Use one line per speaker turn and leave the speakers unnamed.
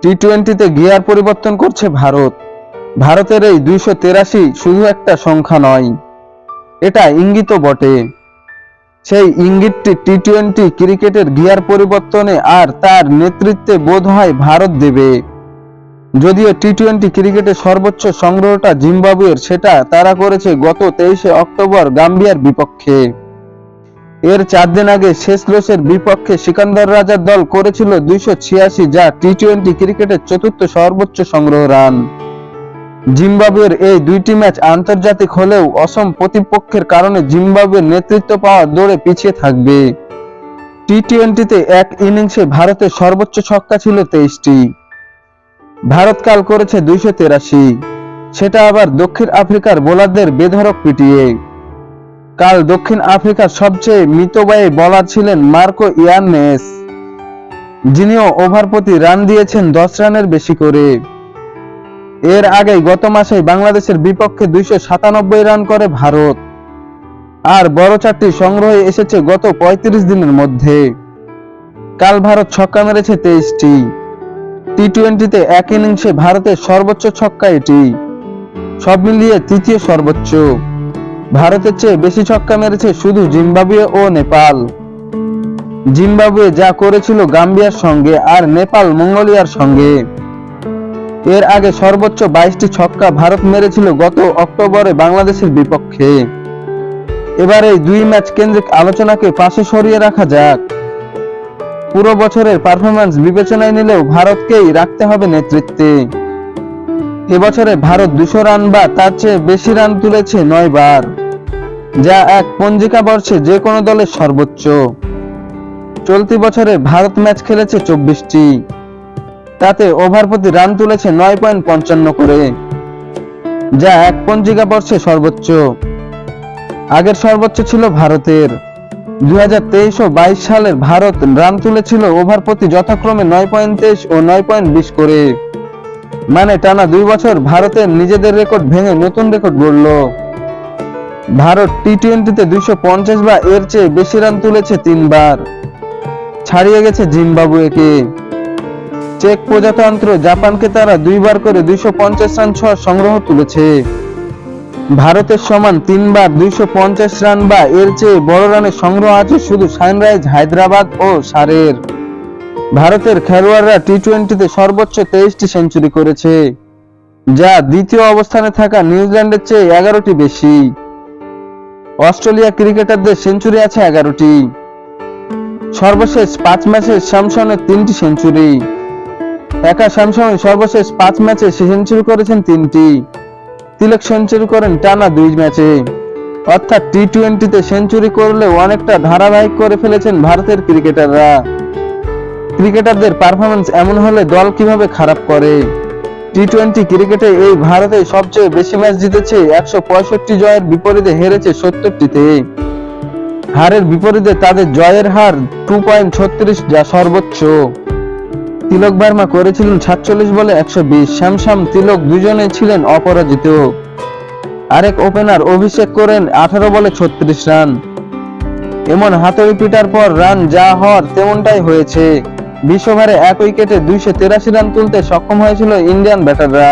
টি-20তে gear পরিবর্তন করছে ভারত। ভারতের এই 283 শুধু একটা সংখ্যা নয়, এটা ইঙ্গিতও বটে। সেই ইঙ্গিতটি টি-20 ক্রিকেটের গিয়ার পরিবর্তনে আর তার নেতৃত্বে বোধ হয় ভারত দেবে। যদিও টি-20 ক্রিকেটের সর্বোচ্চ সংগ্রহটা জিম্বাবুয়ের, সেটা তারা করেছে গত 23শে অক্টোবর গাম্বিয়ার বিপক্ষে। এর 4 দিন আগে সেসলোসের বিপক্ষে সিকান্দার রাজার দল করেছিল 286, যা টি-20 ক্রিকেটের চতুর্থ সর্বোচ্চ সংগ্রহ রান। জিম্বাবুয়ের এই দুইটি ম্যাচ আন্তর্জাতিক হলেও অসম প্রতিপক্ষের কারণে জিম্বাবুয়ের নেতৃত্ব পাওয়ার দৌড়ে পিছিয়ে থাকবে। টি-20তে এক ইনিংসে ভারতের সর্বোচ্চ ছক্কা ছিল 23টি। ভারত কাল করেছে 283, সেটা আবার দক্ষিণ আফ্রিকার বোলারদের বেধড়ক পিটিয়ে। কাল দক্ষিণ আফ্রিকার সবচেয়ে মিতব্যয়ী বোলার ছিলেন মার্কো ইয়ারনেস, যিনিও ওভার প্রতি রান দিয়েছেন 10 রানের বেশি করে। এর আগেই গত মাসে বাংলাদেশের বিপক্ষে 297 রান করে ভারত, আর বড় 4টি সংগ্রহ এসেছে গত 35 দিনের মধ্যে। কাল ভারত ছক্কা মেরেছে 23টি। টি-20তে এক ইনিংসে ভারতের সর্বোচ্চ ছক্কা এটি, সব মিলিয়ে তৃতীয় সর্বোচ্চ। ভারতের চেয়ে বেশি ছক্কা মেরেছে শুধু জিম্বাবুয়ে ও নেপাল। জিম্বাবুয়ে যা করেছিল গাম্বিয়ার সঙ্গে, আর নেপাল মঙ্গোলিয়ার সঙ্গে। এর আগে সর্বোচ্চ 22টি ছক্কা ভারত মেরেছিল গত অক্টোবরে বাংলাদেশের বিপক্ষে। এবার এই দুই ম্যাচ কেন্দ্রিক আলোচনাকে পাশে সরিয়ে রাখা যাক। পুরো বছরের পারফরম্যান্স বিবেচনায় নিলেও ভারতকেই রাখতে হবে নেতৃত্বে। এবছরে ভারত 200 রান বা তার চেয়ে বেশি রান তুলেছে 9 বার, যা এক পঞ্জিকা বর্ষে যে কোনো দলের সর্বোচ্চ। চলতি বছরে ভারত ম্যাচ খেলেছে 24টি, তাতে ওভার প্রতি রান তুলেছে 9.55 করে, যা এক পঞ্জিকা বর্ষে সর্বোচ্চ। আগের সর্বোচ্চ ছিল ভারতের 2023 ও 22 সালের। ভারত রান তুলেছিল ওভার প্রতি যথাক্রমে 9.23 ও 9.20 করে, মানে টানা 2 বছর ভারতের নিজেদের রেকর্ড ভেঙে নতুন রেকর্ড গড়ল। ভারত টি-20তে 250 বা এর চেয়ে বেশি রান তুলেছে 3 বার, ছাড়িয়ে গেছে জিম্বাবুয়েকে। চেক প্রজাতন্ত্র জাপানকে তারা 2 বার করে 250 রান ছোঁয়ার সংগ্রহ তুলেছে। ভারতের সমান 3 বার 250 রান বা এর চেয়ে বড় রানের সংগ্রহ আছে শুধু সানরাইজ হায়দ্রাবাদ ও সারের। ভারতের খেলোয়াড়রা টি-20তে সর্বোচ্চ 23টি সেঞ্চুরি করেছে, যা দ্বিতীয় অবস্থানে থাকা নিউজিল্যান্ডের চেয়ে 11টি বেশি। অস্ট্রেলিয়া ক্রিকেটারদের সেঞ্চুরি আছে 11টি। সর্বশেষ 5 ম্যাচে স্যামসনের 3টি সেঞ্চুরি। একা স্যামসন সর্বশেষ 5 ম্যাচে সেঞ্চুরি করেছেন 3টি। তিলক সেঞ্চুরি করেন টানা 2 ম্যাচে। অর্থাৎ টি-20তে সেঞ্চুরি করলেও অনেকটা ধারাবাহিক করে ফেলেছেন ভারতের ক্রিকেটাররা। ক্রিকেটারদের পারফরম্যান্স এমন হলে দল কিভাবে খারাপ করে? টি-20 ক্রিকেটে এই ভারতে সবচেয়ে বেশি ম্যাচ জিতেছে 165 জয়ের বিপরীতে হেরেছে 70টিতে। হারের বিপরীতে তাদের জয়ের হার 2.36, যা সর্বোচ্চ। তিলক ভার্মা করেছিলেন 47 বলে 120। শ্যামসন তিলক দুজনে ছিলেন অপরাজিত। আরেক ওপেনার অভিষেক করেন 18 বলে 36 রান। এমন হাতুড়ি পিটার পর রান যা হওয়ার তেমনটাই হয়েছে। 20 ওভারে 1 উইকেটে 283 রান তুলতে সক্ষম হয়েছিল ইন্ডিয়ান ব্যাটাররা।